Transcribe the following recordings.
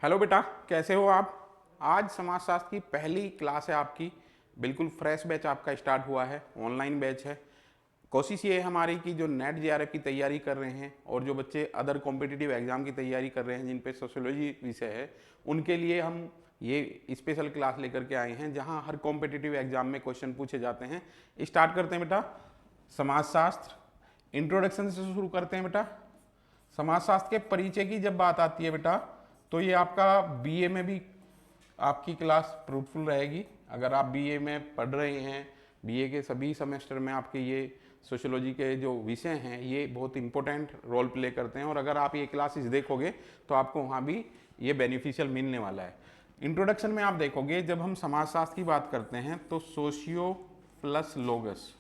Hello बेटा, कैसे हो आप। आज समाजशास्त्र की पहली क्लास है आपकी। बिल्कुल फ्रेश बैच आपका स्टार्ट हुआ है, ऑनलाइन बैच है। कोशिश ये है हमारी कि जो नेट जेआरएफ की तैयारी कर रहे हैं और जो बच्चे अदर कॉम्पिटिटिव एग्जाम की तैयारी कर रहे हैं जिन पे सोशियोलॉजी विषय है, उनके लिए हम ये स्पेशल क्लास लेकर के आए हैं जहां हर कॉम्पिटिटिव एग्जाम में क्वेश्चन पूछे जाते हैं। स्टार्ट करते हैं बेटा। समाजशास्त्र इंट्रोडक्शन से शुरू करते हैं बेटा। समाजशास्त्र के परिचय की जब बात आती है बेटा, तो ये आपका बीए में भी आपकी क्लास फ्रूटफुल रहेगी। अगर आप बीए में पढ़ रहे हैं, बीए के सभी सेमेस्टर में आपके ये सोशियोलॉजी के जो विषय हैं ये बहुत इंपॉर्टेंट रोल प्ले करते हैं, और अगर आप ये क्लासेस देखोगे तो आपको वहाँ भी ये बेनिफिशियल मिलने वाला है। इंट्रोडक्शन में आप देखोगे, जब हम समाजशास्त्र की बात करते हैं तो सोशियो प्लस लोगस,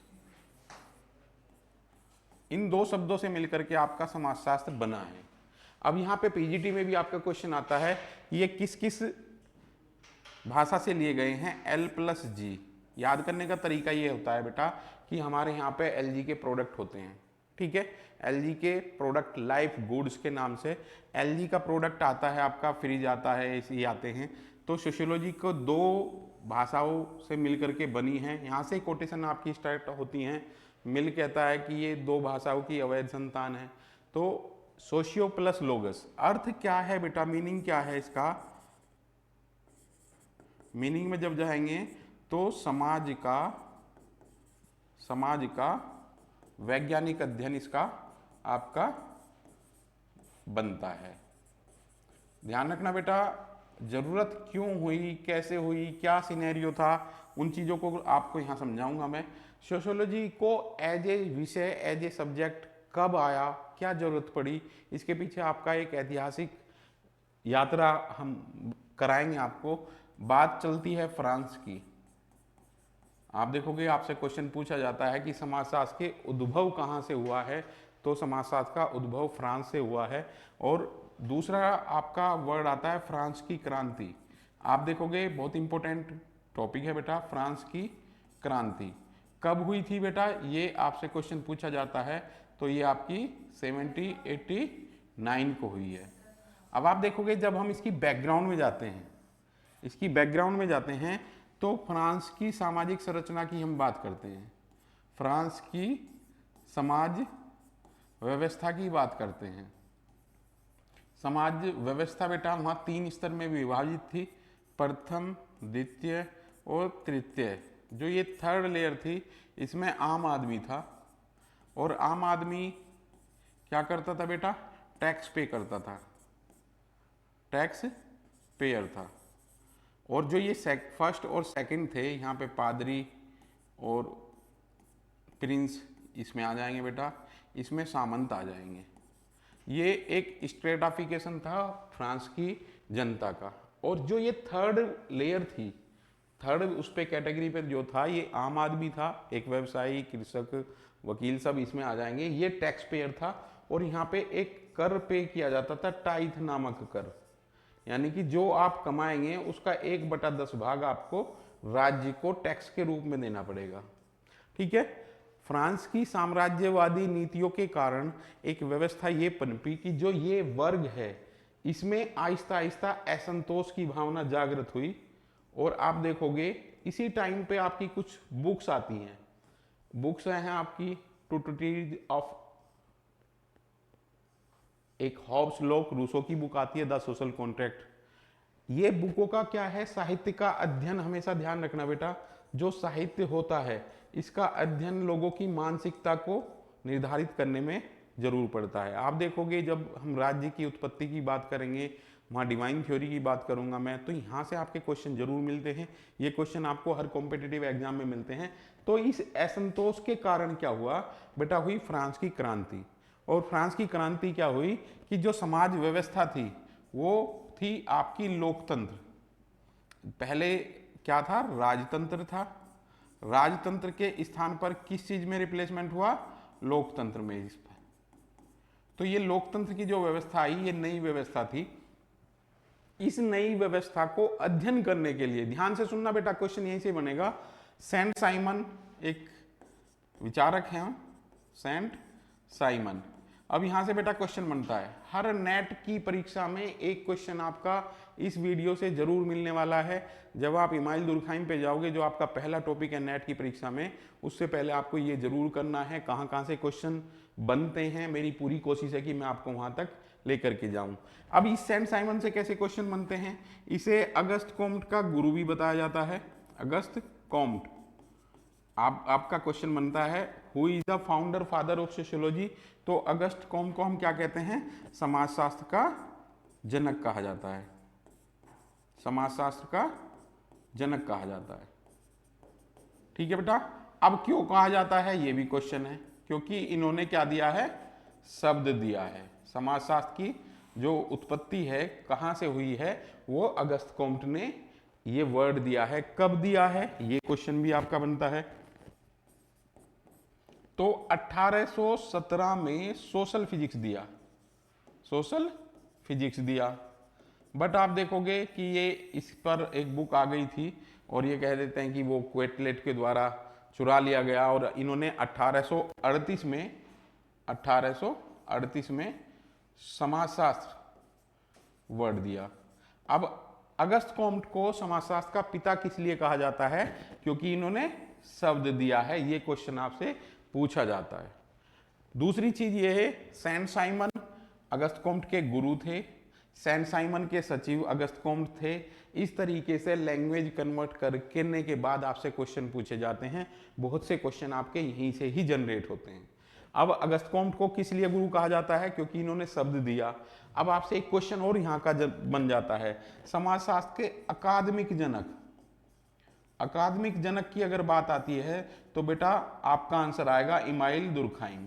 इन दो शब्दों से मिलकर के आपका समाजशास्त्र बना है। अब यहाँ पे पीजीटी में भी आपका क्वेश्चन आता है कि ये किस किस भाषा से लिए गए हैं। L+G याद करने का तरीका ये होता है बेटा कि हमारे यहाँ पे LG के प्रोडक्ट होते हैं, ठीक है। LG के प्रोडक्ट लाइफ गुड्स के नाम से LG का प्रोडक्ट आता है, आपका फ्रिज आता है, ऐसे आते हैं। तो सोशियोलॉजी को दो भाषाओं से मिल करके बनी है। यहाँ से कोटेशन आपकी स्टार्ट होती हैं। मिल कहता है कि ये दो भाषाओं की अवैध संतान है। तो सोशियो प्लस लोगस अर्थ क्या है बेटा, मीनिंग क्या है इसका। मीनिंग में जब जाएंगे तो समाज का वैज्ञानिक अध्ययन इसका आपका बनता है। ध्यान रखना बेटा, जरूरत क्यों हुई, कैसे हुई, क्या सिनेरियो था, उन चीज़ों को आपको यहाँ समझाऊंगा मैं। सोशियोलॉजी को एज ए विषय, एज ए सब्जेक्ट कब आया, क्या जरूरत पड़ी, इसके पीछे आपका एक ऐतिहासिक यात्रा हम कराएंगे आपको। बात चलती है फ्रांस की। आप देखोगे आपसे क्वेश्चन पूछा जाता है कि समाजशास्त्र के उद्भव कहाँ से हुआ है, तो समाजशास्त्र का उद्भव फ्रांस से हुआ है। और दूसरा आपका वर्ड आता है फ्रांस की क्रांति। आप देखोगे बहुत इंपॉर्टेंट टॉपिक है बेटा, फ्रांस की क्रांति कब हुई थी बेटा, ये आपसे क्वेश्चन पूछा जाता है। तो ये आपकी 1789 को हुई है। अब आप देखोगे जब हम इसकी बैकग्राउंड में जाते हैं, तो फ्रांस की सामाजिक संरचना की हम बात करते हैं, फ्रांस की समाज व्यवस्था की बात करते हैं। समाज व्यवस्था बेटा वहाँ 3 स्तर में विभाजित थी, प्रथम, द्वितीय और तृतीय। जो ये थर्ड लेयर थी, इसमें आम आदमी था, और आम आदमी क्या करता था बेटा, टैक्स पे करता था, टैक्स पेयर था। और जो ये फर्स्ट और सेकंड थे, यहाँ पे पादरी और प्रिंस इसमें आ जाएंगे बेटा, इसमें सामंत आ जाएंगे। ये एक स्ट्रेटाफिकेशन था फ्रांस की जनता का। और जो ये थर्ड लेयर थी, थर्ड उस पे कैटेगरी पे जो था, ये आम आदमी था, एक व्यवसायी, कृषक, वकील, सब इसमें आ जाएंगे। ये टैक्स पेयर था, और यहाँ पे एक कर पे किया जाता था, टाइथ नामक कर, यानी कि जो आप कमाएंगे उसका 1/10 भाग आपको राज्य को टैक्स के रूप में देना पड़ेगा, ठीक है। फ्रांस की साम्राज्यवादी नीतियों के कारण एक व्यवस्था ये पनपी कि जो ये वर्ग है इसमें आहिस्ता आहिस्ता असंतोष की भावना जागृत हुई। और आप देखोगे इसी टाइम पे आपकी कुछ बुक्स आती हैं। बुक्स हैं आपकी ट्रूटिज ऑफ, एक हॉब्स लॉक रूसो की बुक आती है, द सोशल कॉन्ट्रैक्ट। ये बुकों का क्या है, साहित्य का अध्ययन। हमेशा ध्यान रखना बेटा, जो साहित्य होता है इसका अध्ययन लोगों की मानसिकता को निर्धारित करने में जरूर पड़ता है। आप देखोगे जब हम राज्य की उत्पत्ति की बात करेंगे, वहाँ डिवाइन थ्योरी की बात करूंगा मैं, तो यहाँ से आपके क्वेश्चन जरूर मिलते हैं। ये क्वेश्चन आपको हर कॉम्पिटिटिव एग्जाम में मिलते हैं। तो इस असंतोष के कारण क्या हुआ बेटा, हुई फ्रांस की क्रांति। और फ्रांस की क्रांति क्या हुई कि जो समाज व्यवस्था थी वो थी आपकी लोकतंत्र। पहले क्या था, राजतंत्र था। राजतंत्र के स्थान पर किस चीज में रिप्लेसमेंट हुआ, लोकतंत्र में। इस पर तो ये लोकतंत्र की जो व्यवस्था आई, ये नई व्यवस्था थी। इस नई व्यवस्था को अध्ययन करने के लिए, ध्यान से सुनना बेटा, क्वेश्चन यहीं से बनेगा। सेंट साइमन एक विचारक हैं, सेंट साइमन। अब यहां से बेटा क्वेश्चन बनता है, हर नेट की परीक्षा में एक क्वेश्चन आपका इस वीडियो से जरूर मिलने वाला है। जब आप इमाइल दुर्खइम पे जाओगे, जो आपका पहला टॉपिक है नेट की परीक्षा में, उससे पहले आपको ये जरूर करना है कहाँ कहाँ से क्वेश्चन बनते हैं। मेरी पूरी कोशिश है कि मैं आपको वहां तक लेकर के जाऊं। अब इस सेंट साइमन से कैसे क्वेश्चन बनते हैं, इसे अगस्त कॉम्ट का गुरु भी बताया जाता है। अगस्त कॉम्ट, आपका क्वेश्चन बनता है who is the founder father of sociology. तो अगस्त कॉम्ट को हम क्या कहते हैं, समाजशास्त्र का जनक कहा जाता है। समाजशास्त्र का जनक कहा जाता है। ठीक है बेटा। अब क्यों कहा जाता है ये भी क्वेश्चन है, क्योंकि इन्होंने क्या दिया है, शब्द दिया है। समाजशास्त्र की जो उत्पत्ति है कहां से हुई है, वो अगस्त कॉम्ट ने ये वर्ड दिया है। कब दिया है, ये क्वेश्चन भी आपका बनता है। तो 1817 में सोशल फिजिक्स दिया, सोशल फिजिक्स दिया। बट आप देखोगे कि ये इस पर एक बुक आ गई थी और ये कह देते हैं कि वो क्वेटलेट के द्वारा चुरा लिया गया, और इन्होंने 1838 में समाजशास्त्र वर्ड दिया। अब अगस्त कॉम्ट को समाजशास्त्र का पिता किस लिए कहा जाता है, क्योंकि इन्होंने शब्द दिया है। ये क्वेश्चन आपसे पूछा जाता है। दूसरी चीज ये है, सेंट साइमन अगस्त कॉम्ट के गुरु थे, सेंट साइमन के सचिव अगस्त कॉम्ट थे। इस तरीके से लैंग्वेज कन्वर्ट करने के बाद आपसे क्वेश्चन पूछे जाते हैं। बहुत से क्वेश्चन आपके यहीं से ही जनरेट होते हैं। अब अगस्त कॉम्ट को किस लिए गुरु कहा जाता है, क्योंकि इन्होंने शब्द दिया। अब आपसे एक क्वेश्चन और यहाँ का बन जाता है, समाजशास्त्र के अकादमिक जनक। अकादमिक जनक की अगर बात आती है तो बेटा आपका आंसर आएगा इमाइल दुर्खइम,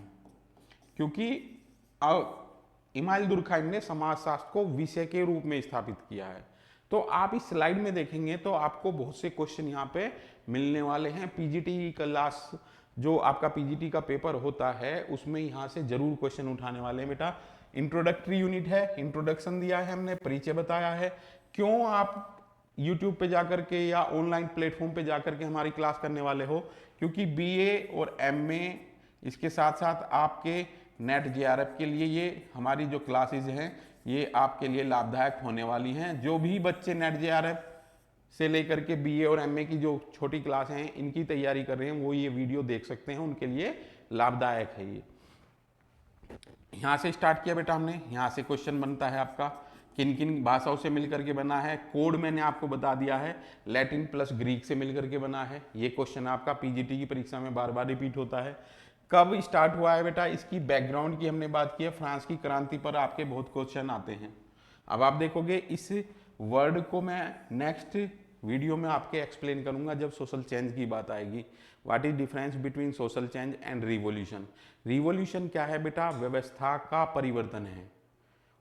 क्योंकि इमाइल दुर्खइम ने समाजशास्त्र को विषय के रूप में स्थापित किया है। तो आप इस स्लाइड में देखेंगे तो आपको बहुत से क्वेश्चन यहाँ पे मिलने वाले हैं। पीजीटी क्लास, जो आपका पीजीटी का पेपर होता है, उसमें यहाँ से जरूर क्वेश्चन उठाने वाले हैं बेटा। इंट्रोडक्टरी यूनिट है, इंट्रोडक्शन दिया है हमने, परिचय बताया है। क्यों आप यूट्यूब पे जाकर के या ऑनलाइन प्लेटफॉर्म पे जाकर के हमारी क्लास करने वाले हो, क्योंकि बीए और एमए, इसके साथ साथ आपके नेट जेआरएफ के लिए ये हमारी जो क्लासेज हैं ये आपके लिए लाभदायक होने वाली हैं। जो भी बच्चे नेट जेआरएफ से लेकर के बीए और एमए की जो छोटी क्लास हैं इनकी तैयारी कर रहे हैं, वो ये वीडियो देख सकते हैं, उनके लिए लाभदायक है ये। यहाँ से स्टार्ट किया बेटा हमने, यहाँ से क्वेश्चन बनता है आपका किन किन भाषाओं से मिलकर के बना है। कोड मैंने आपको बता दिया है, लैटिन प्लस ग्रीक से मिलकर के बना है। ये क्वेश्चन आपका पीजीटी की परीक्षा में बार बार रिपीट होता है। कब स्टार्ट हुआ है बेटा, इसकी बैकग्राउंड की हमने बात की है। फ्रांस की क्रांति पर आपके बहुत क्वेश्चन आते हैं। अब आप देखोगे इस वर्ड को मैं नेक्स्ट वीडियो में आपके एक्सप्लेन करूंगा जब सोशल चेंज की बात आएगी। What is difference between social change and revolution. Revolution क्या है बेटा, व्यवस्था का परिवर्तन है,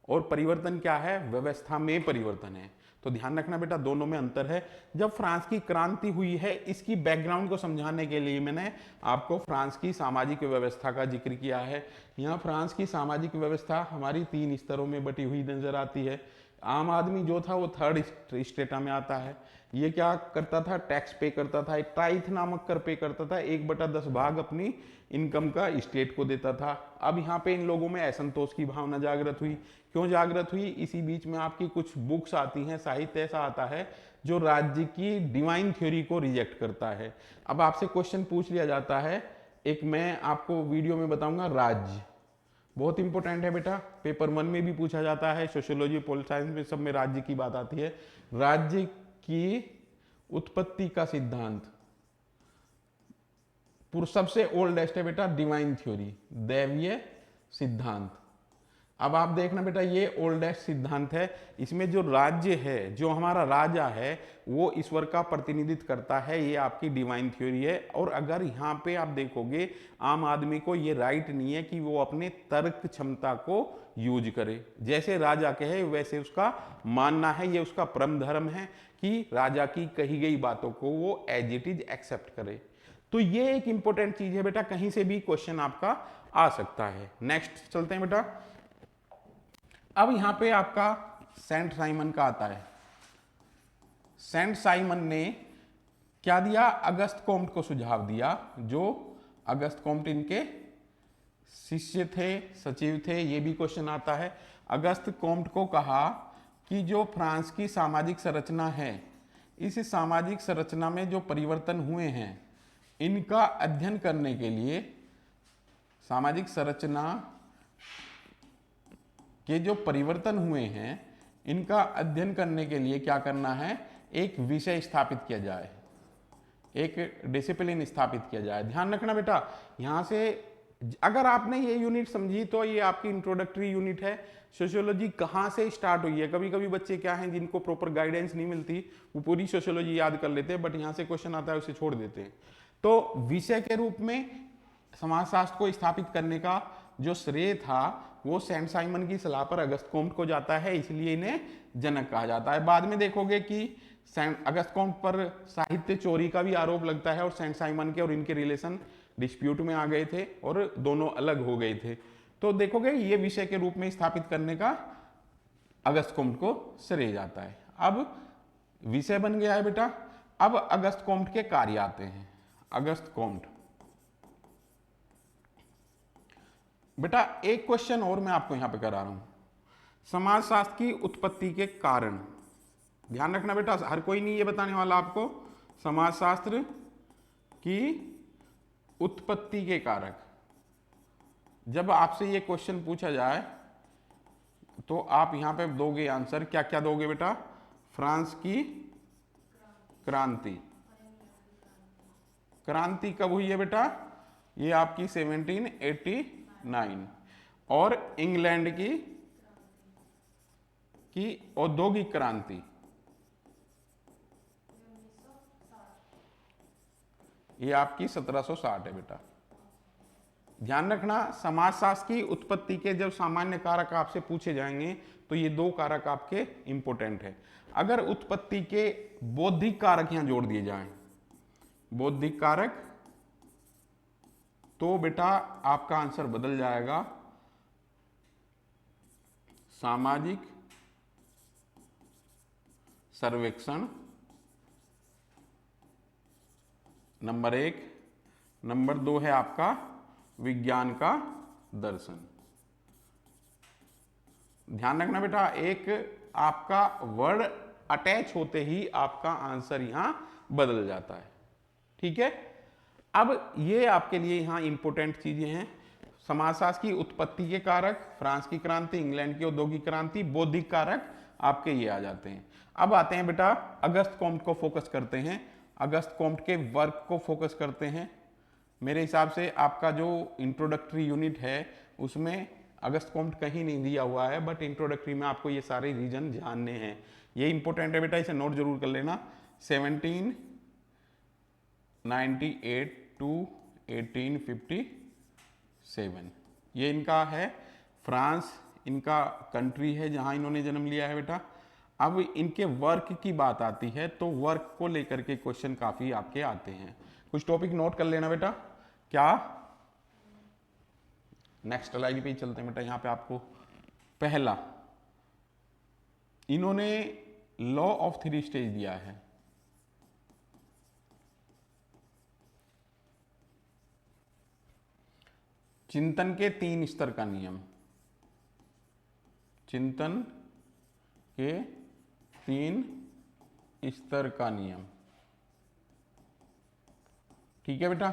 और परिवर्तन क्या है, व्यवस्था में परिवर्तन है। तो ध्यान रखना बेटा, दोनों में अंतर है। जब फ्रांस की क्रांति हुई है, इसकी बैकग्राउंड को समझाने के लिए मैंने आपको फ्रांस की सामाजिक व्यवस्था का जिक्र किया है। यहाँ फ्रांस की सामाजिक व्यवस्था हमारी 3 स्तरों में बटी हुई नजर आती है। आम आदमी जो था वो 3rd स्टेटा में आता है। ये क्या करता था, टैक्स पे करता था, एक टाइथ नामक कर पे करता था, 1/10 भाग अपनी इनकम का स्टेट को देता था। अब यहाँ पे इन लोगों में असंतोष की भावना जागृत हुई। क्यों जागृत हुई, इसी बीच में आपकी कुछ बुक्स आती हैं, साहित्य ऐसा आता है जो राज्य की डिवाइन थ्योरी को रिजेक्ट करता है। अब आपसे क्वेश्चन पूछ लिया जाता है, एक मैं आपको वीडियो में बताऊंगा, राज्य बहुत इंपॉर्टेंट है बेटा, पेपर 1 में भी पूछा जाता है, सोशियोलॉजी पोलिटिकल साइंस में सब में राज्य की बात आती है। राज्य की उत्पत्ति का सिद्धांत सबसे ओल्डेस्ट है बेटा, डिवाइन थ्योरी, दैवीय सिद्धांत। अब आप देखना बेटा, ये ओल्डेस्ट सिद्धांत है। इसमें जो राज्य है, जो हमारा राजा है, वो ईश्वर का प्रतिनिधित्व करता है, ये आपकी डिवाइन थ्योरी है। और अगर यहाँ पे आप देखोगे, आम आदमी को ये राइट नहीं है कि वो अपने तर्क क्षमता को यूज करे। जैसे राजा कहे वैसे उसका मानना है, ये उसका परम धर्म है कि राजा की कही गई बातों को वो एज इट इज एक्सेप्ट करे। तो ये एक इंपॉर्टेंट चीज है बेटा, कहीं से भी क्वेश्चन आपका आ सकता है। नेक्स्ट चलते हैं बेटा। अब यहां पे आपका सेंट साइमन का आता है। सेंट साइमन ने क्या दिया, अगस्त कॉम्ट को सुझाव दिया, जो अगस्त कॉम्ट इनके शिष्य थे, सचिव थे, ये भी क्वेश्चन आता है। अगस्त कोम्ट को कहा कि जो फ्रांस की सामाजिक संरचना है, इस सामाजिक संरचना में जो परिवर्तन हुए हैं, इनका अध्ययन करने के लिए, सामाजिक संरचना के जो परिवर्तन हुए हैं, इनका अध्ययन करने के लिए क्या करना है, एक विषय स्थापित किया जाए, एक डिसिप्लिन स्थापित किया जाए। ध्यान रखना बेटा, यहां से अगर आपने ये यूनिट समझी तो ये आपकी इंट्रोडक्टरी यूनिट है। सोशियोलॉजी कहाँ से स्टार्ट हुई है, कभी कभी बच्चे क्या हैं जिनको प्रॉपर गाइडेंस नहीं मिलती, वो पूरी सोशियोलॉजी याद कर लेते हैं, बट यहाँ से क्वेश्चन आता है उसे छोड़ देते हैं। तो विषय के रूप में समाजशास्त्र को स्थापित करने का जो श्रेय था वो सेंट साइमन की सलाह पर अगस्त कोम्ट को जाता है, इसलिए इन्हें जनक कहा जाता है। बाद में देखोगे कि अगस्त कोम्ट पर साहित्य चोरी का भी आरोप लगता है और सेंट साइमन के और इनके रिलेशन डिस्प्यूट में आ गए थे और दोनों अलग हो गए थे। तो देखोगे ये विषय के रूप में स्थापित करने का अगस्त कोम्ट को श्रेय जाता है। अब विषय बन गया है बेटा, अब अगस्त कोम्ट के कार्य आते हैं। अगस्त कोम्ट बेटा, एक क्वेश्चन और मैं आपको यहां पे करा रहा हूं, समाजशास्त्र की उत्पत्ति के कारण। ध्यान रखना बेटा, हर कोई नहीं ये बताने वाला आपको समाजशास्त्र की उत्पत्ति के कारक। जब आपसे ये क्वेश्चन पूछा जाए तो आप यहां पे दोगे आंसर, क्या क्या दोगे बेटा? फ्रांस की क्रांति। क्रांति कब हुई है बेटा? ये आपकी 1789। और इंग्लैंड की औद्योगिक क्रांति, ये आपकी 1760 है बेटा। ध्यान रखना, समाजशास्त्र की उत्पत्ति के जब सामान्य कारक आपसे पूछे जाएंगे तो ये दो कारक आपके इंपोर्टेंट है। अगर उत्पत्ति के बौद्धिक कारक यहां जोड़ दिए जाएं, बौद्धिक कारक, तो बेटा आपका आंसर बदल जाएगा सामाजिक सर्वेक्षण नंबर 1, नंबर 2 है आपका विज्ञान का दर्शन। ध्यान रखना बेटा, एक आपका वर्ड अटैच होते ही आपका आंसर यहां बदल जाता है, ठीक है। अब ये आपके लिए यहां इंपोर्टेंट चीजें हैं, समाजशास्त्र की उत्पत्ति के कारक, फ्रांस की क्रांति, इंग्लैंड की औद्योगिक क्रांति, बौद्धिक कारक आपके ये आ जाते हैं। अब आते हैं बेटा अगस्त कोम्ट को फोकस करते हैं, अगस्त कोम्ट के वर्क को फोकस करते हैं। मेरे हिसाब से आपका जो इंट्रोडक्टरी यूनिट है उसमें अगस्त कोम्ट कहीं नहीं दिया हुआ है, बट इंट्रोडक्टरी में आपको ये सारे रीजन जानने हैं, ये इंपॉर्टेंट है बेटा, इसे नोट जरूर कर लेना। 1798 टू 1857 ये इनका है, फ्रांस इनका कंट्री है जहां इन्होंने जन्म लिया है बेटा। अब इनके वर्क की बात आती है तो वर्क को लेकर के क्वेश्चन काफी आपके आते हैं, कुछ टॉपिक नोट कर लेना बेटा। क्या? नेक्स्ट स्लाइड पे चलते हैं बेटा। यहां पे आपको पहला इन्होंने लॉ ऑफ 3 स्टेज दिया है। चिंतन के 3 स्तर का नियम, चिंतन के 3 स्तर का नियम, ठीक है बेटा।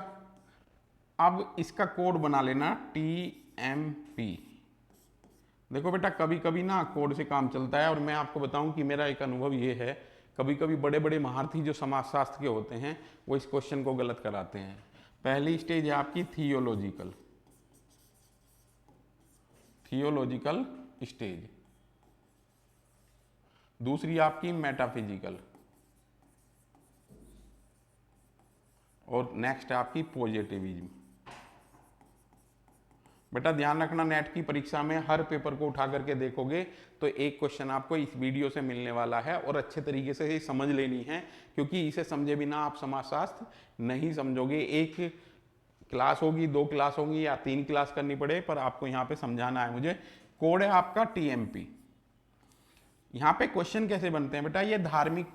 अब इसका कोड बना लेना TMP। देखो बेटा कभी कभी ना कोड से काम चलता है, और मैं आपको बताऊं कि मेरा एक अनुभव ये है, कभी कभी बड़े बड़े महारथी जो समाजशास्त्र के होते हैं वो इस क्वेश्चन को गलत कराते हैं। पहली स्टेज है आपकी थियोलॉजिकल स्टेज, दूसरी आपकी मेटाफिजिकल, और नेक्स्ट है आपकी पॉजिटिविज्म। बेटा ध्यान रखना, नेट की परीक्षा में हर पेपर को उठा करके देखोगे तो एक क्वेश्चन आपको इस वीडियो से मिलने वाला है, और अच्छे तरीके से ये समझ लेनी है, क्योंकि इसे समझे बिना आप समाजशास्त्र नहीं समझोगे। एक क्लास होगी, 2 क्लास होगी या 3 क्लास करनी पड़े, पर आपको यहाँ पे समझाना है मुझे। कोड है आपका TMP। यहाँ पे क्वेश्चन कैसे बनते हैं बेटा? ये धार्मिक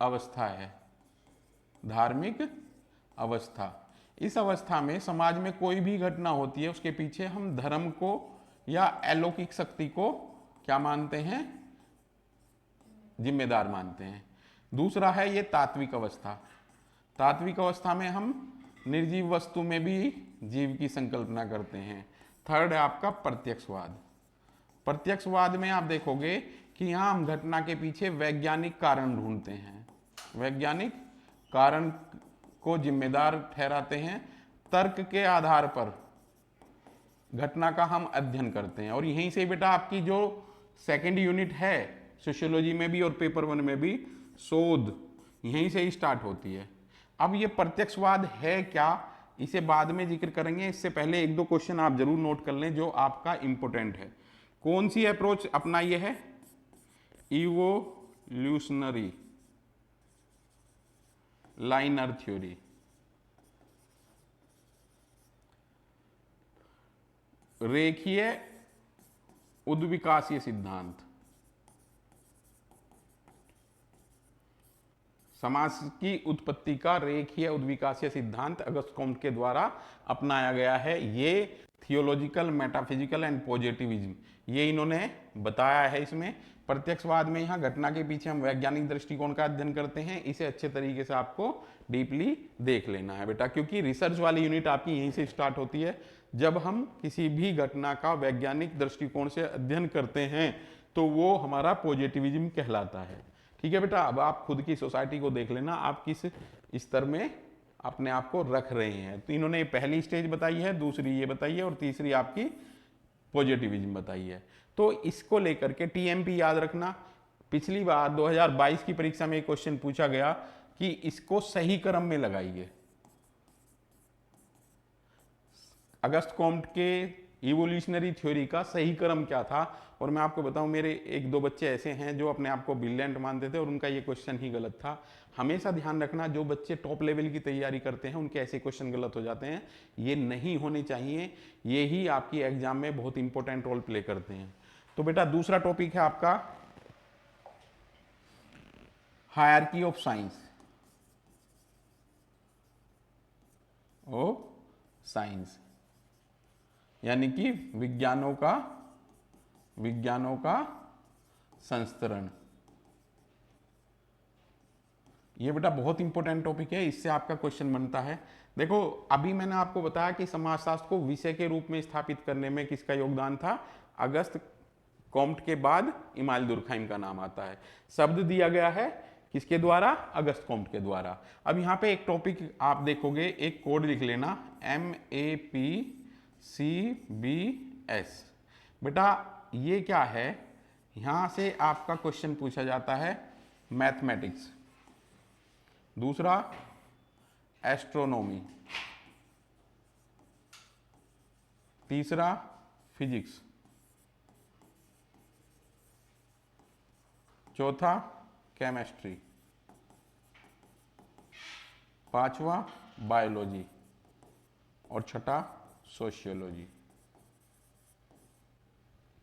अवस्था है, धार्मिक अवस्था, इस अवस्था में समाज में कोई भी घटना होती है उसके पीछे हम धर्म को या अलौकिक शक्ति को क्या मानते हैं, जिम्मेदार मानते हैं। दूसरा है ये तात्विक अवस्था। तात्विक अवस्था में हम निर्जीव वस्तु में भी जीव की संकल्पना करते हैं। थर्ड है आपका प्रत्यक्षवाद। प्रत्यक्षवाद में आप देखोगे कि यहां हम घटना के पीछे वैज्ञानिक कारण ढूंढते हैं, वैज्ञानिक कारण को जिम्मेदार ठहराते हैं, तर्क के आधार पर घटना का हम अध्ययन करते हैं। और यहीं से बेटा आपकी जो सेकंड यूनिट है सोशियोलॉजी में भी और पेपर 1 में भी, शोध यहीं से ही स्टार्ट होती है। अब ये प्रत्यक्षवाद है क्या, इसे बाद में जिक्र करेंगे, इससे पहले एक दो क्वेश्चन आप जरूर नोट कर लें जो आपका इंपॉर्टेंट है। कौन सी अप्रोच अपनाई है, इवोल्यूशनरी लाइनर थ्योरी। रेखीय उद्विकासीय सिद्धांत, समाज की उत्पत्ति का रेखीय उद्विकासीय सिद्धांत अगस्त कॉम्ट के द्वारा अपनाया गया है। ये थियोलॉजिकल, मेटाफिजिकल एंड पॉजिटिविज्म ये इन्होंने बताया है। इसमें प्रत्यक्षवाद में यहाँ घटना के पीछे हम वैज्ञानिक दृष्टिकोण का अध्ययन करते हैं। इसे अच्छे तरीके से आपको डीपली देख लेना है बेटा, क्योंकि रिसर्च वाली यूनिट आपकी यहीं से स्टार्ट होती है। जब हम किसी भी घटना का वैज्ञानिक दृष्टिकोण से अध्ययन करते हैं तो वो हमारा पॉजिटिविज्म कहलाता है। ठीक है बेटा, अब आप खुद की सोसाइटी को देख लेना, आप किस स्तर में अपने आप को रख रहे हैं। तो इन्होंने पहली स्टेज बताई है, दूसरी ये बताई है और तीसरी आपकी पॉजिटिविज्म बताई है। तो इसको लेकर के टीएमपी याद रखना। पिछली बार 2022 की परीक्षा में एक क्वेश्चन पूछा गया कि इसको सही क्रम में लगाइए। अगस्त कॉम्ट के इवोल्यूशनरी थ्योरी का सही क्रम क्या था। और मैं आपको बताऊं, मेरे एक दो बच्चे ऐसे हैं जो अपने आप को ब्रिलियंट मानते थे और उनका ये क्वेश्चन ही गलत था। हमेशा ध्यान रखना, जो बच्चे टॉप लेवल की तैयारी करते हैं उनके ऐसे क्वेश्चन गलत हो जाते हैं, ये नहीं होने चाहिए। ये ही आपकी एग्जाम में बहुत इंपॉर्टेंट रोल प्ले करते हैं। तो बेटा दूसरा टॉपिक है आपका हायरार्की ऑफ साइंस, यानी कि विज्ञानों का संस्तरण। ये बेटा बहुत इंपॉर्टेंट टॉपिक है, इससे आपका क्वेश्चन बनता है। देखो अभी मैंने आपको बताया कि समाजशास्त्र को विषय के रूप में स्थापित करने में किसका योगदान था, अगस्त कॉम्ट के बाद इमाइल दुर्खहाइम का नाम आता है। शब्द दिया गया है किसके द्वारा, अगस्त कॉम्ट के द्वारा। अब यहाँ पे एक टॉपिक आप देखोगे, एक कोड लिख लेना MAPCBS। बेटा ये क्या है, यहां से आपका क्वेश्चन पूछा जाता है मैथमेटिक्स, दूसरा एस्ट्रोनॉमी, तीसरा फिजिक्स, चौथा केमिस्ट्री, पांचवा बायोलॉजी और छठा सोशियोलॉजी।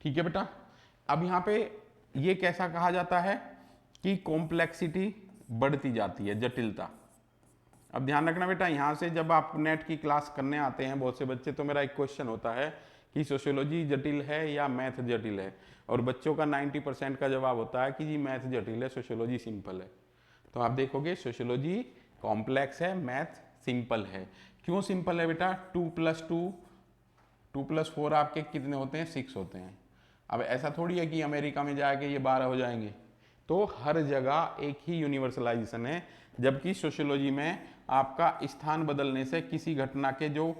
ठीक है बेटा, अब यहां पे ये कैसा कहा जाता है कि कॉम्प्लेक्सिटी बढ़ती जाती है, जटिलता। अब ध्यान रखना बेटा, यहां से जब आप नेट की क्लास करने आते हैं बहुत से बच्चे, तो मेरा एक क्वेश्चन होता है कि सोशियोलॉजी जटिल है या मैथ जटिल है, और बच्चों का 90% का जवाब होता है कि जी मैथ जटिल है, सोशियोलॉजी सिंपल है। तो आप देखोगे सोशियोलॉजी कॉम्प्लेक्स है, मैथ सिंपल है। क्यों सिंपल है बेटा, 2+2+4 आपके कितने होते हैं, 6 होते हैं। अब ऐसा थोड़ी है कि अमेरिका में जाके ये 12 हो जाएंगे। तो हर जगह एक ही यूनिवर्सलाइजेशन है, जबकि सोशियोलॉजी में आपका स्थान बदलने से किसी घटना के जो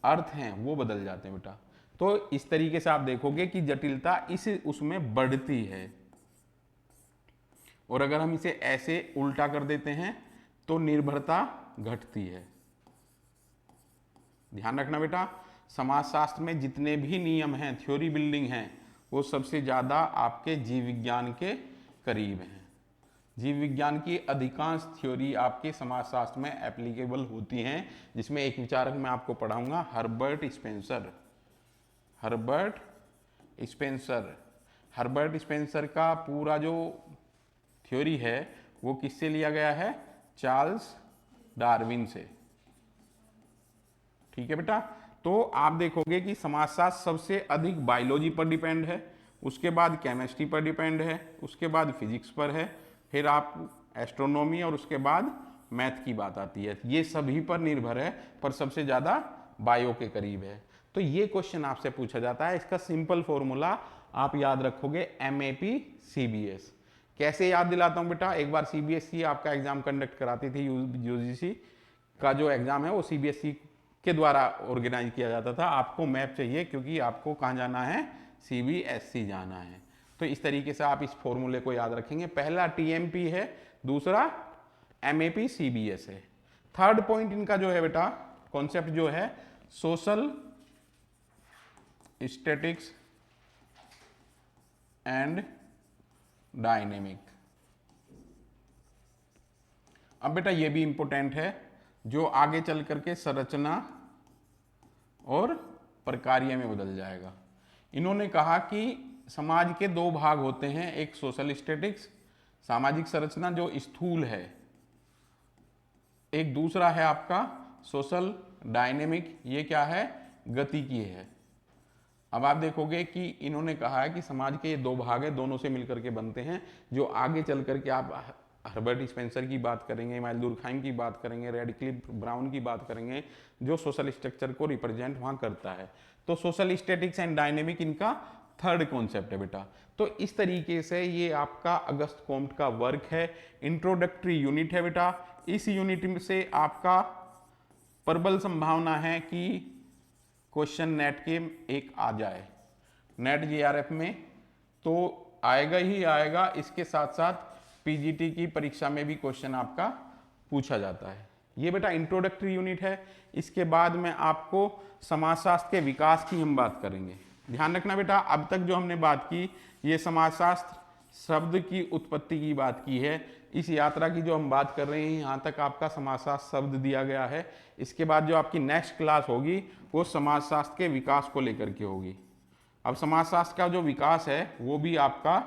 अर्थ हैं वो बदल जाते हैं बेटा। तो इस तरीके से आप देखोगे कि जटिलता इस उसमें बढ़ती है, और अगर हम इसे ऐसे उल्टा कर देते हैं तो निर्भरता घटती है। ध्यान रखना बेटा, समाजशास्त्र में जितने भी नियम हैं, थ्योरी बिल्डिंग हैं, वो सबसे ज्यादा आपके जीव विज्ञान के करीब हैं। जीव विज्ञान की अधिकांश थ्योरी आपके समाजशास्त्र में एप्लीकेबल होती हैं, जिसमें एक विचारक मैं आपको पढ़ाऊंगा, हर्बर्ट स्पेंसर का पूरा जो थ्योरी है वो किससे लिया गया है, चार्ल्स डार्विन से। ठीक है बेटा। तो आप देखोगे कि समाजशास्त्र सबसे अधिक बायोलॉजी पर डिपेंड है, उसके बाद केमिस्ट्री पर डिपेंड है, उसके बाद फिजिक्स पर है, फिर आप एस्ट्रोनॉमी और उसके बाद मैथ की बात आती है। ये सभी पर निर्भर है, पर सबसे ज़्यादा बायो के करीब है। तो ये क्वेश्चन आपसे पूछा जाता है, इसका सिंपल फॉर्मूला आप याद रखोगे MAP CBS। कैसे याद दिलाता हूँ बेटा, एक बार CBSE आपका एग्जाम कंडक्ट कराती थी, UGC का जो एग्जाम है वो CBSE के द्वारा ऑर्गेनाइज किया जाता था। आपको मैप चाहिए क्योंकि आपको कहाँ जाना है, CBSE जाना है। तो इस तरीके से आप इस फॉर्मूले को याद रखेंगे। पहला TMP है, दूसरा MAP CBS है। थर्ड पॉइंट इनका जो है बेटा, कॉन्सेप्ट जो है सोशल स्टैटिक्स एंड डायनेमिक। अब बेटा ये भी इंपॉर्टेंट है, जो आगे चल करके संरचना और प्रकार्य में बदल जाएगा। इन्होंने कहा कि समाज के दो भाग होते हैं, एक सोशल स्टैटिक्स सामाजिक संरचना जो स्थूल है, एक दूसरा है आपका सोशल डायनेमिक, ये क्या है, गतिकीय है। अब आप देखोगे कि इन्होंने कहा है कि समाज के ये दो भाग है, दोनों से मिलकर के बनते हैं, जो आगे चल करके आप हर्बर्ट स्पेंसर की बात करेंगे, इमानुएल दुर्खाइम की बात करेंगे, रैडक्लिफ ब्राउन की बात करेंगे, जो सोशल स्ट्रक्चर को रिप्रेजेंट वहां करता है। तो सोशल स्टैटिक्स एंड डायनेमिक इनका थर्ड कॉन्सेप्ट है बेटा। तो इस तरीके से ये आपका अगस्त कॉम्ट का वर्क है, इंट्रोडक्टरी यूनिट है बेटा। इस यूनिट में से आपका प्रबल संभावना है कि क्वेश्चन नेट के एक आ जाए, नेट JRF में तो आएगा ही आएगा। इसके साथ साथ PGT की परीक्षा में भी क्वेश्चन आपका पूछा जाता है। ये बेटा इंट्रोडक्टरी यूनिट है। इसके बाद में आपको समाजशास्त्र के विकास की हम बात करेंगे। ध्यान रखना बेटा, अब तक जो हमने बात की ये समाजशास्त्र शब्द की उत्पत्ति की बात की है। इस यात्रा की जो हम बात कर रहे हैं, यहाँ तक आपका समाजशास्त्र शब्द दिया गया है। इसके बाद जो आपकी नेक्स्ट क्लास होगी वो समाजशास्त्र के विकास को लेकर के होगी। अब समाजशास्त्र का जो विकास है वो भी आपका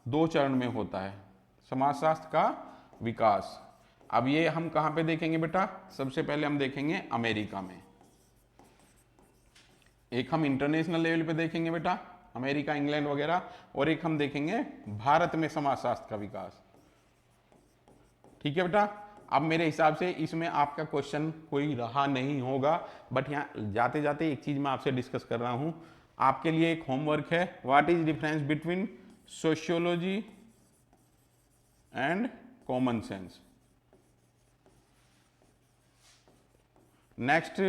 2 चरण में होता है, समाजशास्त्र का विकास। अब ये हम कहाँ पे देखेंगे बेटा, सबसे पहले हम देखेंगे अमेरिका में। एक हम इंटरनेशनल लेवल पे देखेंगे बेटा, अमेरिका, इंग्लैंड वगैरह, और एक हम देखेंगे भारत में समाजशास्त्र का विकास। ठीक है बेटा। अब मेरे हिसाब से इसमें आपका क्वेश्चन कोई रहा नहीं होगा, बट यहाँ जाते जाते एक चीज मैं आपसे डिस्कस कर रहा हूं। आपके लिए एक होमवर्क है, what is difference between sociology and common sense. Next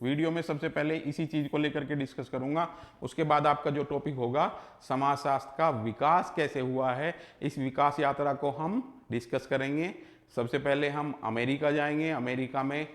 video में सबसे पहले इसी चीज को लेकर के डिस्कस करूंगा। उसके बाद आपका जो टॉपिक होगा समाजशास्त्र का विकास कैसे हुआ है, इस विकास यात्रा को हम डिस्कस करेंगे। सबसे पहले हम अमेरिका जाएंगे, अमेरिका में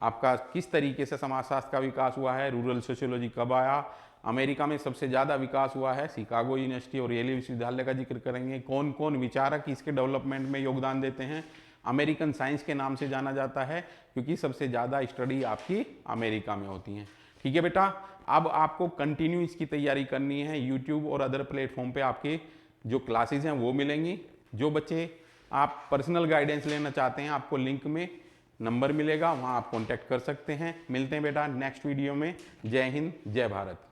आपका किस तरीके से समाजशास्त्र का विकास हुआ है, रूरल सोशियोलॉजी कब आया, अमेरिका में सबसे ज़्यादा विकास हुआ है शिकागो यूनिवर्सिटी और येल विश्वविद्यालय का जिक्र करेंगे, कौन कौन विचारक इसके डेवलपमेंट में योगदान देते हैं। अमेरिकन साइंस के नाम से जाना जाता है क्योंकि सबसे ज़्यादा स्टडी आपकी अमेरिका में होती है। ठीक है बेटा। अब आपको कंटिन्यू इसकी तैयारी करनी है, यूट्यूब और अदर प्लेटफॉर्म पे आपके जो क्लासेस हैं वो मिलेंगी। जो बच्चे आप पर्सनल गाइडेंस लेना चाहते हैं, आपको लिंक में नंबर मिलेगा, वहाँ आप कॉन्टैक्ट कर सकते हैं। मिलते हैं बेटा नेक्स्ट वीडियो में। जय हिंद, जय भारत।